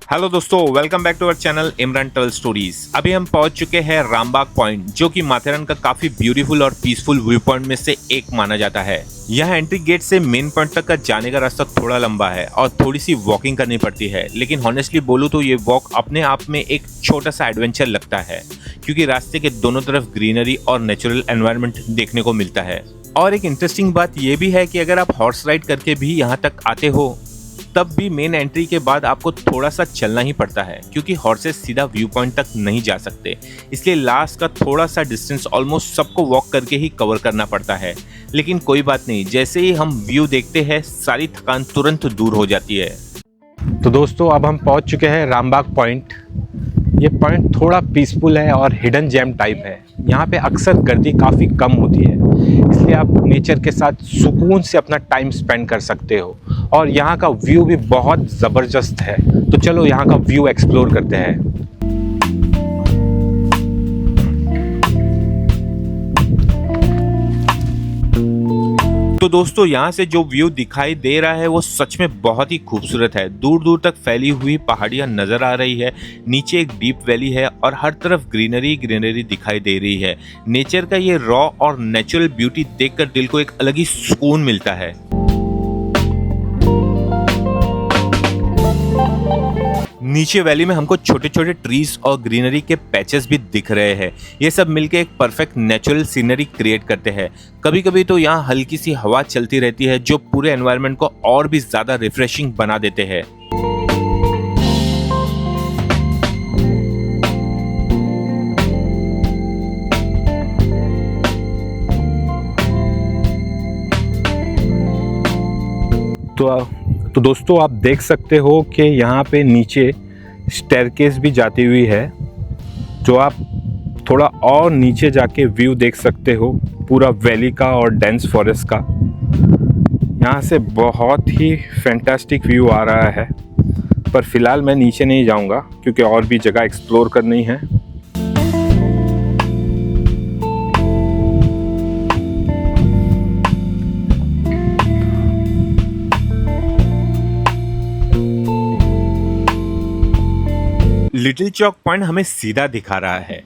Hello दोस्तों, welcome back to our channel Imran travel stories. अभी हम पहुंच चुके हैं रामबाग पॉइंट, जो कि माथेरान का काफी ब्यूटीफुल और पीसफुल व्यू पॉइंट में से एक माना जाता है। यह एंट्री गेट से मेन पॉइंट तक का जाने का रास्ता थोड़ा लंबा है और थोड़ी सी वॉकिंग करनी पड़ती है, लेकिन हॉनेस्टली बोलूं तो ये वॉक अपने आप में एक छोटा सा एडवेंचर लगता है, क्योंकि रास्ते के दोनों तरफ ग्रीनरी और नेचुरल एनवायरनमेंट देखने को मिलता है। और एक इंटरेस्टिंग बात यह भी है कि अगर आप हॉर्स राइड करके भी यहाँ तक आते हो, तब भी मेन एंट्री के बाद आपको थोड़ा सा चलना ही पड़ता है, क्योंकि हॉर्सेस सीधा व्यू पॉइंट तक नहीं जा सकते। इसलिए लास्ट का थोड़ा सा डिस्टेंस ऑलमोस्ट सबको वॉक करके ही कवर करना पड़ता है। लेकिन कोई बात नहीं, जैसे ही हम व्यू देखते हैं सारी थकान तुरंत दूर हो जाती है। तो दोस्तों, अब हम पहुंच चुके हैं रामबाग पॉइंट। ये पॉइंट थोड़ा पीसफुल है और हिडन जेम टाइप है। यहाँ पे अक्सर गर्दी काफ़ी कम होती है, इसलिए आप नेचर के साथ सुकून से अपना टाइम स्पेंड कर सकते हो। और यहाँ का व्यू भी बहुत ज़बरदस्त है। तो चलो यहाँ का व्यू एक्सप्लोर करते हैं। तो दोस्तों, यहाँ से जो व्यू दिखाई दे रहा है वो सच में बहुत ही खूबसूरत है। दूर दूर तक फैली हुई पहाड़ियाँ नजर आ रही है, नीचे एक डीप वैली है और हर तरफ ग्रीनरी ग्रीनरी दिखाई दे रही है। नेचर का ये रॉ और नेचुरल ब्यूटी देखकर दिल को एक अलग ही सुकून मिलता है। नीचे वैली में हमको छोटे छोटे ट्रीज और ग्रीनरी के पैचेस भी दिख रहे हैं। ये सब मिलके एक परफेक्ट नेचुरल सीनरी क्रिएट करते हैं। कभी कभी तो यहाँ हल्की सी हवा चलती रहती है, जो पूरे एनवायरनमेंट को और भी ज्यादा रिफ्रेशिंग बना देते हैं। तो दोस्तों, आप देख सकते हो कि यहाँ पे नीचे स्टेयरकेस भी जाती हुई है, जो आप थोड़ा और नीचे जाके व्यू देख सकते हो पूरा वैली का और डेंस फॉरेस्ट का। यहाँ से बहुत ही फैंटास्टिक व्यू आ रहा है, पर फिलहाल मैं नीचे नहीं जाऊँगा क्योंकि और भी जगह एक्सप्लोर करनी है। लिटिल चौक पॉइंट हमें सीधा दिखा रहा है।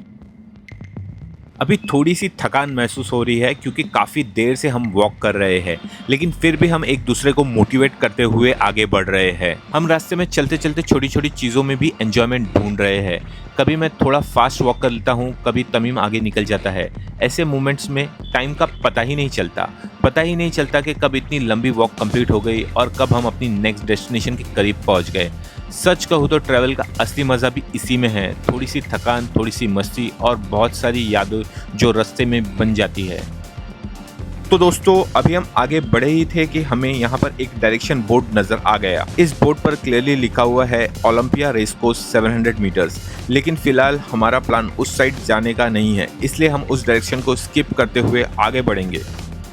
अभी थोड़ी सी थकान महसूस हो रही है, क्योंकि काफ़ी देर से हम वॉक कर रहे हैं, लेकिन फिर भी हम एक दूसरे को मोटिवेट करते हुए आगे बढ़ रहे हैं। हम रास्ते में चलते चलते छोटी छोटी चीज़ों में भी एंजॉयमेंट ढूंढ रहे हैं। कभी मैं थोड़ा फास्ट वॉक कर लेता हूँ, कभी तमीम आगे निकल जाता है। ऐसे मोमेंट्स में टाइम का पता ही नहीं चलता कि कब इतनी लंबी वॉक कंप्लीट हो गई और कब हम अपनी नेक्स्ट डेस्टिनेशन के करीब पहुँच गए। सच कहूँ तो ट्रैवल का असली मज़ा भी इसी में है, थोड़ी सी थकान, थोड़ी सी मस्ती और बहुत सारी यादें जो रास्ते में बन जाती है। तो दोस्तों, अभी हम आगे बढ़े ही थे कि हमें यहाँ पर एक डायरेक्शन बोर्ड नज़र आ गया। इस बोर्ड पर क्लियरली लिखा हुआ है ओलंपिया रेस कोर्स 700 मीटर्स, लेकिन फिलहाल हमारा प्लान उस साइड जाने का नहीं है, इसलिए हम उस डायरेक्शन को स्किप करते हुए आगे बढ़ेंगे।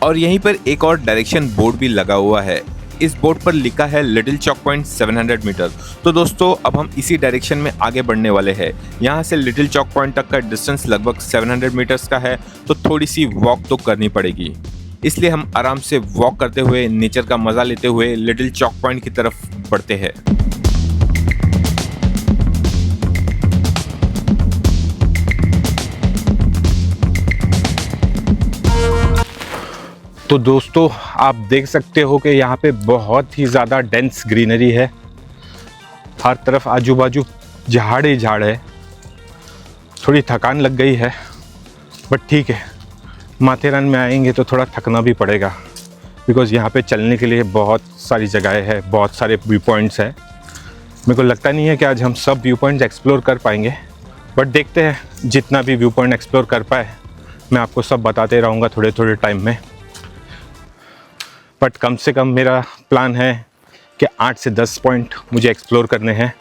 और यहीं पर एक और डायरेक्शन बोर्ड भी लगा हुआ है। इस बोर्ड पर लिखा है लिटिल चौक पॉइंट 700 मीटर। तो दोस्तों, अब हम इसी डायरेक्शन में आगे बढ़ने वाले हैं। यहाँ से लिटिल चौक पॉइंट तक का डिस्टेंस लगभग 700 मीटर्स का है, तो थोड़ी सी वॉक तो करनी पड़ेगी। इसलिए हम आराम से वॉक करते हुए, नेचर का मजा लेते हुए लिटिल चौक पॉइंट की तरफ बढ़ते हैं। तो दोस्तों, आप देख सकते हो कि यहाँ पे बहुत ही ज़्यादा डेंस ग्रीनरी है। हर तरफ आजू बाजू झाड़ ही झाड़ है। थोड़ी थकान लग गई है, बट ठीक है, माथेरान में आएंगे तो थोड़ा थकना भी पड़ेगा, बिकॉज़ यहाँ पे चलने के लिए बहुत सारी जगहें हैं, बहुत सारे व्यू पॉइंट्स हैं। मेरे को लगता नहीं है कि आज हम सब व्यू पॉइंट्स एक्सप्लोर कर पाएंगे, बट देखते हैं। जितना भी व्यू पॉइंट एक्सप्लोर कर पाए मैं आपको सब बताते रहूँगा थोड़े थोड़े टाइम में। बट कम से कम मेरा प्लान है कि 8 से 10 पॉइंट मुझे एक्सप्लोर करने हैं।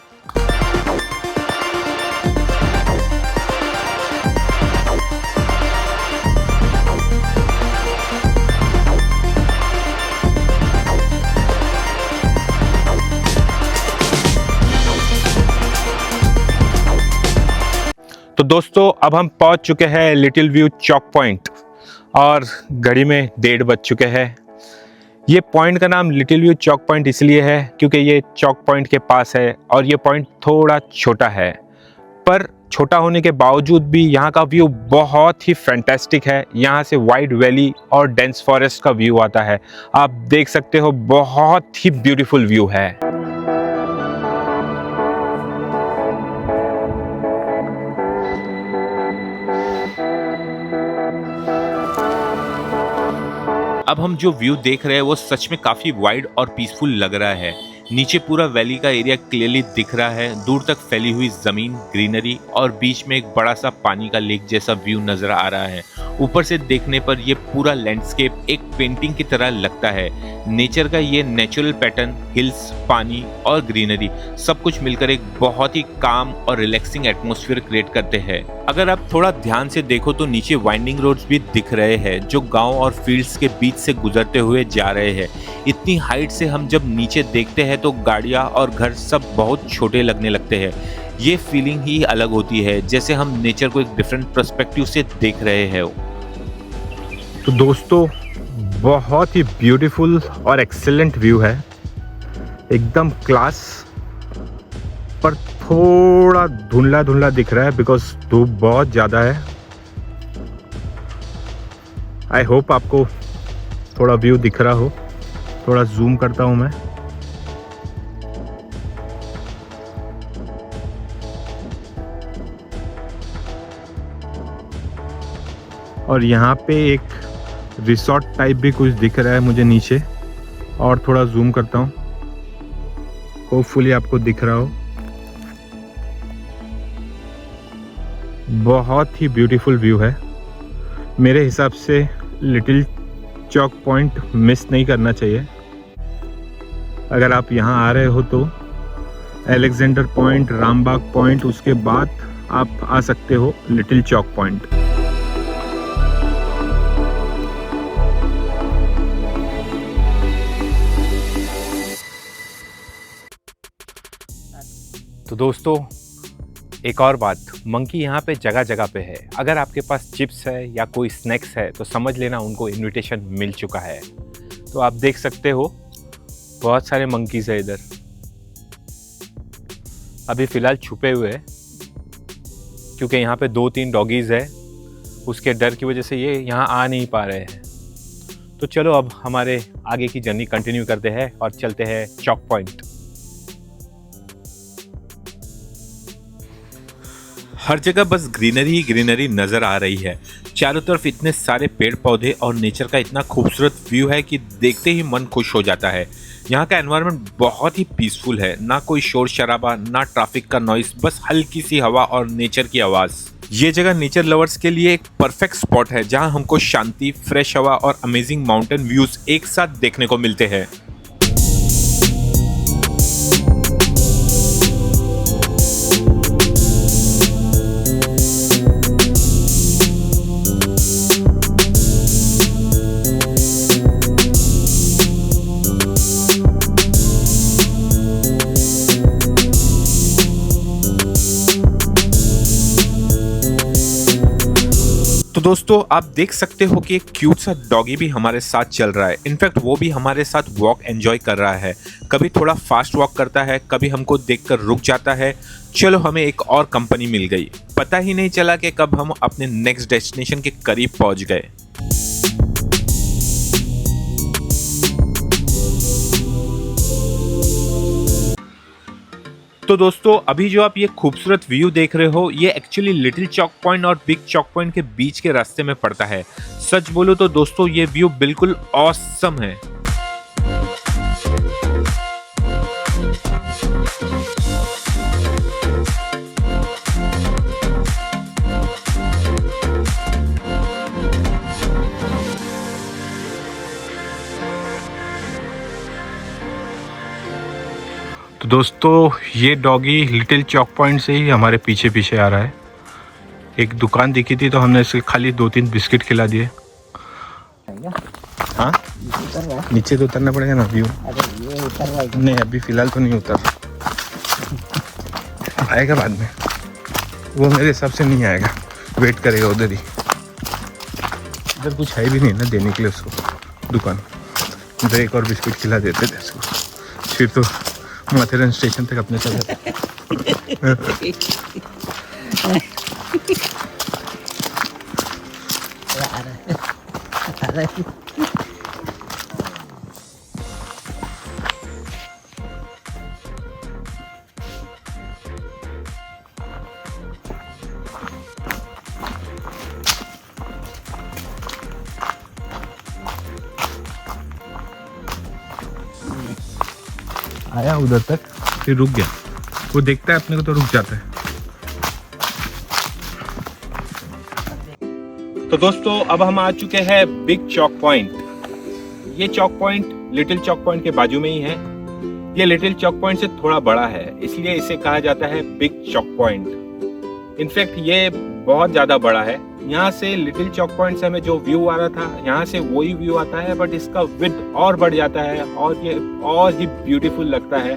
तो दोस्तों, अब हम पहुंच चुके हैं लिटिल व्यू चौक पॉइंट और घड़ी में 1:30 बज चुके हैं। ये पॉइंट का नाम लिटिल व्यू चौक पॉइंट इसलिए है क्योंकि ये चौक पॉइंट के पास है और ये पॉइंट थोड़ा छोटा है, पर छोटा होने के बावजूद भी यहाँ का व्यू बहुत ही फैंटास्टिक है। यहाँ से वाइड वैली और डेंस फॉरेस्ट का व्यू आता है। आप देख सकते हो, बहुत ही ब्यूटीफुल व्यू है। अब हम जो व्यू देख रहे हैं वो सच में काफी वाइड और पीसफुल लग रहा है। नीचे पूरा वैली का एरिया क्लियरली दिख रहा है, दूर तक फैली हुई जमीन, ग्रीनरी और बीच में एक बड़ा सा पानी का लेक जैसा व्यू नजर आ रहा है। ऊपर से देखने पर ये पूरा लैंडस्केप एक पेंटिंग की तरह लगता है। नेचर का ये नेचुरल पैटर्न, हिल्स, पानी और ग्रीनरी सब कुछ मिलकर एक बहुत ही काम और रिलैक्सिंग एटमॉस्फेयर क्रिएट करते हैं। अगर आप थोड़ा ध्यान से देखो तो नीचे वाइंडिंग रोड्स भी दिख रहे हैं जो गांव और फील्ड्स के बीच से गुजरते हुए जा रहे हैं। इतनी हाइट से हम जब नीचे देखते हैं तो गाड़ियां और घर सब बहुत छोटे लगने लगते हैं। ये फीलिंग ही अलग होती है, जैसे हम नेचर को एक डिफरेंट पर्सपेक्टिव से देख रहे हैं। तो दोस्तों, बहुत ही ब्यूटीफुल और एक्सेलेंट व्यू है, एकदम क्लास, पर थोड़ा धुंधला धुंधला दिख रहा है बिकॉज धूप बहुत ज़्यादा है। आई होप आपको थोड़ा व्यू दिख रहा हो। थोड़ा जूम करता हूँ मैं। और यहाँ पे एक रिसोर्ट टाइप भी कुछ दिख रहा है मुझे नीचे, और थोड़ा जूम करता हूँ, होपफुली आपको दिख रहा हो। बहुत ही ब्यूटीफुल व्यू है। मेरे हिसाब से लिटिल चौक पॉइंट मिस नहीं करना चाहिए। अगर आप यहाँ आ रहे हो तो अलेक्जेंडर पॉइंट, रामबाग पॉइंट, उसके बाद आप आ सकते हो लिटिल चौक पॉइंट। तो दोस्तों, एक और बात, मंकी यहाँ पे जगह जगह पे है। अगर आपके पास चिप्स है या कोई स्नैक्स है तो समझ लेना उनको इनविटेशन मिल चुका है। तो आप देख सकते हो बहुत सारे मंकीज है इधर। अभी फ़िलहाल छुपे हुए हैं क्योंकि यहाँ पे 2-3 डॉगीज़ है, उसके डर की वजह से ये यहाँ आ नहीं पा रहे हैं। तो चलो अब हमारे आगे की जर्नी कंटिन्यू करते हैं और चलते हैं चौक पॉइंट। हर जगह बस ग्रीनरी ही ग्रीनरी नजर आ रही है। चारों तरफ इतने सारे पेड़ पौधे और नेचर का इतना खूबसूरत व्यू है कि देखते ही मन खुश हो जाता है। यहाँ का एनवायरनमेंट बहुत ही पीसफुल है, ना कोई शोर शराबा, ना ट्रैफिक का नॉइस, बस हल्की सी हवा और नेचर की आवाज़। ये जगह नेचर लवर्स के लिए एक परफेक्ट स्पॉट है जहाँ हमको शांति, फ्रेश हवा और अमेजिंग माउंटेन व्यूज एक साथ देखने को मिलते हैं। तो दोस्तों, आप देख सकते हो कि एक क्यूट सा डॉगी भी हमारे साथ चल रहा है। इनफैक्ट वो भी हमारे साथ वॉक एंजॉय कर रहा है। कभी थोड़ा फास्ट वॉक करता है, कभी हमको देखकर रुक जाता है। चलो, हमें एक और कंपनी मिल गई। पता ही नहीं चला कि कब हम अपने नेक्स्ट डेस्टिनेशन के करीब पहुंच गए। तो दोस्तों, अभी जो आप ये खूबसूरत व्यू देख रहे हो, ये एक्चुअली लिटिल चौक पॉइंट और बिग चौक पॉइंट के बीच के रास्ते में पड़ता है। सच बोलो तो दोस्तों, ये व्यू बिल्कुल ऑसम है। तो दोस्तों, ये डॉगी लिटिल चौक पॉइंट से ही हमारे पीछे पीछे आ रहा है। एक दुकान दिखी थी तो हमने इसे खाली 2-3 बिस्किट खिला दिए। हाँ, नीचे तो उतरना पड़ेगा ना। व्यू नहीं, अभी फिलहाल तो नहीं उतर, आएगा बाद में। वो मेरे हिसाब से नहीं आएगा, वेट करेगा उधर ही। इधर कुछ है भी नहीं ना देने के लिए उसको दुकान। ब्रेक और बिस्कुट खिला देते थे इसको, फिर तो माथेरन स्टेशन तक अपने चले जाते। आया उधर तक, फिर रुक गया। वो देखता है अपने को तो रुक जाता है। तो दोस्तों अब हम आ चुके हैं बिग चौक पॉइंट। ये चौक पॉइंट लिटिल चौक पॉइंट के बाजू में ही है। ये लिटिल चौक पॉइंट से थोड़ा बड़ा है, इसलिए इसे कहा जाता है बिग चौक पॉइंट। इनफैक्ट ये बहुत ज्यादा बड़ा है। यहाँ से लिटिल चौक पॉइंट से हमें जो व्यू आ रहा था, यहाँ से वही व्यू आता है, बट इसका विड्थ और बढ़ जाता है और ये और ही ब्यूटीफुल लगता है।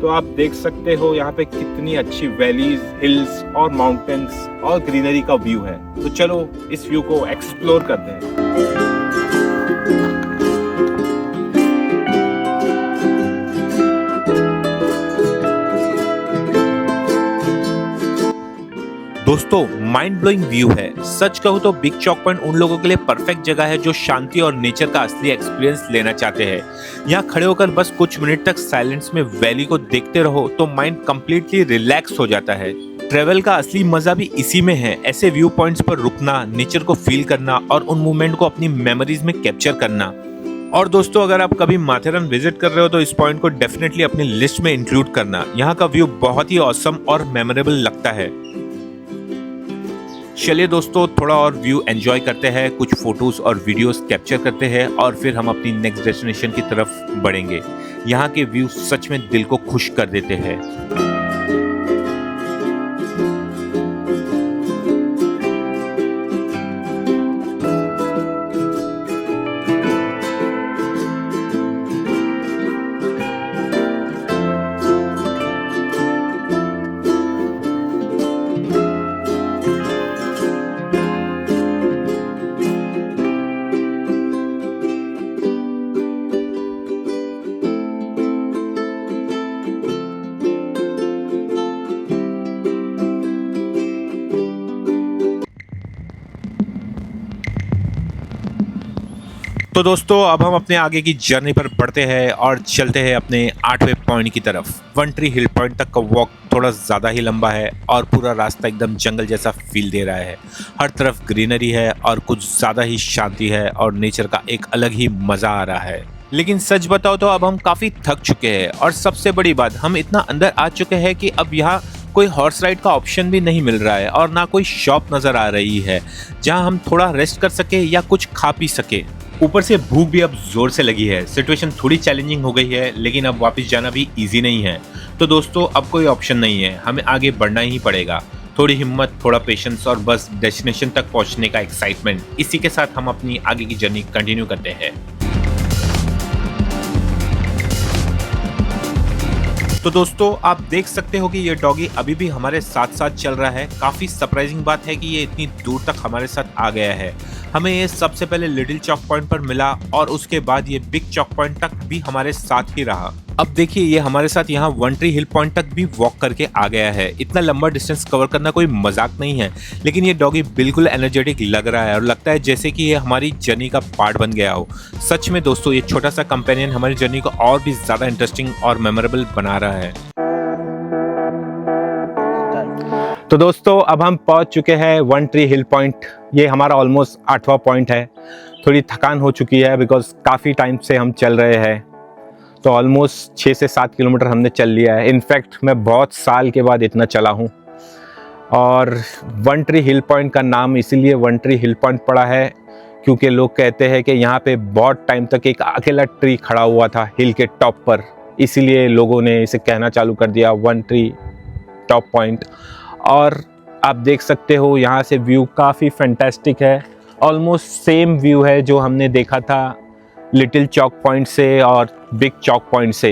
तो आप देख सकते हो यहाँ पे कितनी अच्छी वैलीज, हिल्स और माउंटेन्स और ग्रीनरी का व्यू है। तो चलो इस व्यू को एक्सप्लोर करते हैं। दोस्तों माइंड ब्लोइंग व्यू है। सच कहूँ तो बिग चौक पॉइंट उन लोगों के लिए परफेक्ट जगह है जो शांति और नेचर का असली एक्सपीरियंस लेना चाहते हैं। यहाँ खड़े होकर बस कुछ मिनट तक साइलेंस में वैली को देखते रहो तो माइंड कंप्लीटली रिलैक्स हो जाता है। ट्रेवल का असली मजा भी इसी में है, ऐसे व्यू पॉइंट्स पर रुकना, नेचर को फील करना और उन मोमेंट को अपनी मेमोरीज में कैप्चर करना। और दोस्तों अगर आप कभी माथेरन विजिट कर रहे हो तो इस पॉइंट को डेफिनेटली अपनी लिस्ट में इंक्लूड करना। यहाँ का व्यू बहुत ही ऑसम और मेमोरेबल लगता है। चलिए दोस्तों थोड़ा और व्यू एंजॉय करते हैं, कुछ फोटोज और वीडियोस कैप्चर करते हैं और फिर हम अपनी नेक्स्ट डेस्टिनेशन की तरफ बढ़ेंगे। यहाँ के व्यू सच में दिल को खुश कर देते हैं। तो दोस्तों अब हम अपने आगे की जर्नी पर बढ़ते हैं और चलते हैं अपने 8वें पॉइंट की तरफ। वन ट्री हिल पॉइंट तक का वॉक थोड़ा ज़्यादा ही लंबा है और पूरा रास्ता एकदम जंगल जैसा फील दे रहा है। हर तरफ ग्रीनरी है और कुछ ज़्यादा ही शांति है और नेचर का एक अलग ही मज़ा आ रहा है। लेकिन सच बताओ तो अब हम काफ़ी थक चुके हैं और सबसे बड़ी बात, हम इतना अंदर आ चुके हैं कि अब यहाँ कोई हॉर्स राइड का ऑप्शन भी नहीं मिल रहा है और ना कोई शॉप नज़र आ रही है जहाँ हम थोड़ा रेस्ट कर सके या कुछ खा पी सके। ऊपर से भूख भी अब जोर से लगी है। सिचुएशन थोड़ी चैलेंजिंग हो गई है, लेकिन अब वापस जाना भी इजी नहीं है। तो दोस्तों अब कोई ऑप्शन नहीं है, हमें आगे बढ़ना ही पड़ेगा। थोड़ी हिम्मत, थोड़ा पेशेंस और बस डेस्टिनेशन तक पहुंचने का एक्साइटमेंट, इसी के साथ हम अपनी आगे की जर्नी कंटिन्यू करते हैं। तो दोस्तों आप देख सकते हो कि ये डॉगी अभी भी हमारे साथ साथ चल रहा है। काफ़ी सरप्राइजिंग बात है कि ये इतनी दूर तक हमारे साथ आ गया है। हमें ये सबसे पहले लिटिल चौक पॉइंट पर मिला और उसके बाद ये बिग चौक पॉइंट तक भी हमारे साथ ही रहा। अब देखिए ये हमारे साथ यहाँ वन ट्री हिल पॉइंट तक भी वॉक करके आ गया है। इतना लंबा डिस्टेंस कवर करना कोई मजाक नहीं है, लेकिन ये डॉगी बिल्कुल एनर्जेटिक लग रहा है और लगता है जैसे कि ये हमारी जर्नी का पार्ट बन गया हो। सच में दोस्तों ये छोटा सा कंपेनियन हमारी जर्नी को और भी ज़्यादा इंटरेस्टिंग और मेमोरेबल बना रहा है। तो दोस्तों अब हम पहुंच चुके हैं वन ट्री हिल पॉइंट। ये हमारा ऑलमोस्ट 8वां पॉइंट है। थोड़ी थकान हो चुकी है बिकॉज काफ़ी टाइम से हम चल रहे हैं, तो ऑलमोस्ट 6 से 7 किलोमीटर हमने चल लिया है। इनफैक्ट मैं बहुत साल के बाद इतना चला हूँ। और वन ट्री हिल पॉइंट का नाम इसीलिए वन ट्री हिल पॉइंट पड़ा है क्योंकि लोग कहते हैं कि यहाँ पे बहुत टाइम तक एक अकेला ट्री खड़ा हुआ था हिल के टॉप पर, इसीलिए लोगों ने इसे कहना चालू कर दिया वन ट्री टॉप पॉइंट। और आप देख सकते हो यहाँ से व्यू काफ़ी फैंटास्टिक है। ऑलमोस्ट सेम व्यू है जो हमने देखा था लिटिल चौक पॉइंट से और बिग चौक पॉइंट से।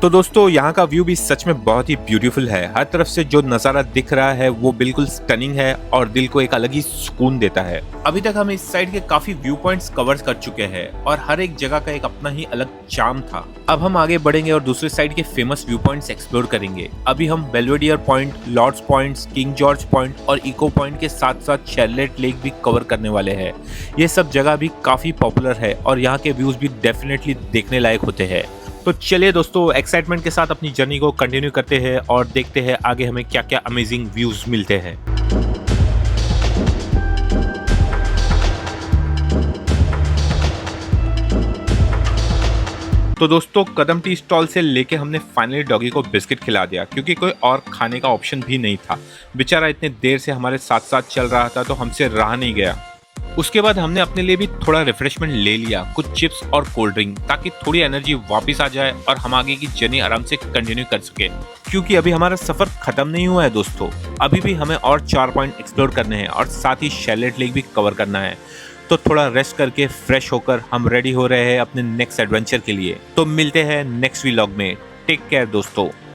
तो दोस्तों यहाँ का व्यू भी सच में बहुत ही ब्यूटीफुल है। हर तरफ से जो नज़ारा दिख रहा है वो बिल्कुल स्टनिंग है और दिल को एक अलग ही सुकून देता है। अभी तक हम इस साइड के काफी व्यू पॉइंट्स कवर कर चुके हैं और हर एक जगह का एक अपना ही अलग चार्म था। अब हम आगे बढ़ेंगे और दूसरे साइड के फेमस व्यू पॉइंट्स एक्सप्लोर करेंगे। अभी हम Belvedere point, Lord's point, King George point और इको पॉइंट के साथ साथ शैरलेट लेक भी कवर करने वाले हैं। ये सब जगह भी काफी पॉपुलर है और यहाँ के व्यूज भी डेफिनेटली देखने लायक होते हैं। तो चलिए दोस्तों, एक्साइटमेंट के साथ अपनी जर्नी को कंटिन्यू करते हैं और देखते हैं आगे हमें क्या क्या अमेजिंग व्यूज मिलते हैं। तो दोस्तों, कदम टी स्टॉल से लेके हमने फाइनली डॉगी को बिस्किट खिला दिया क्योंकि कोई और खाने का ऑप्शन भी नहीं था। बेचारा इतने देर से हमारे साथ साथ चल रहा था तो हमसे रहा नहीं गया। उसके बाद हमने अपने लिए भी थोड़ा रिफ्रेशमेंट ले लिया, कुछ चिप्स और कोल्ड ड्रिंक, ताकि थोड़ी एनर्जी वापस आ जाए और हम आगे की जर्नी आराम से कंटिन्यू कर सके। क्योंकि अभी हमारा सफर खत्म नहीं हुआ है दोस्तों, अभी भी हमें और 4 पॉइंट एक्सप्लोर करने हैं और साथ ही शैरलेट लेक भी कवर करना है। तो थोड़ा रेस्ट करके फ्रेश होकर हम रेडी हो रहे हैं अपने नेक्स्ट एडवेंचर के लिए। तो मिलते हैं नेक्स्ट व्लॉग में। टेक केयर दोस्तों।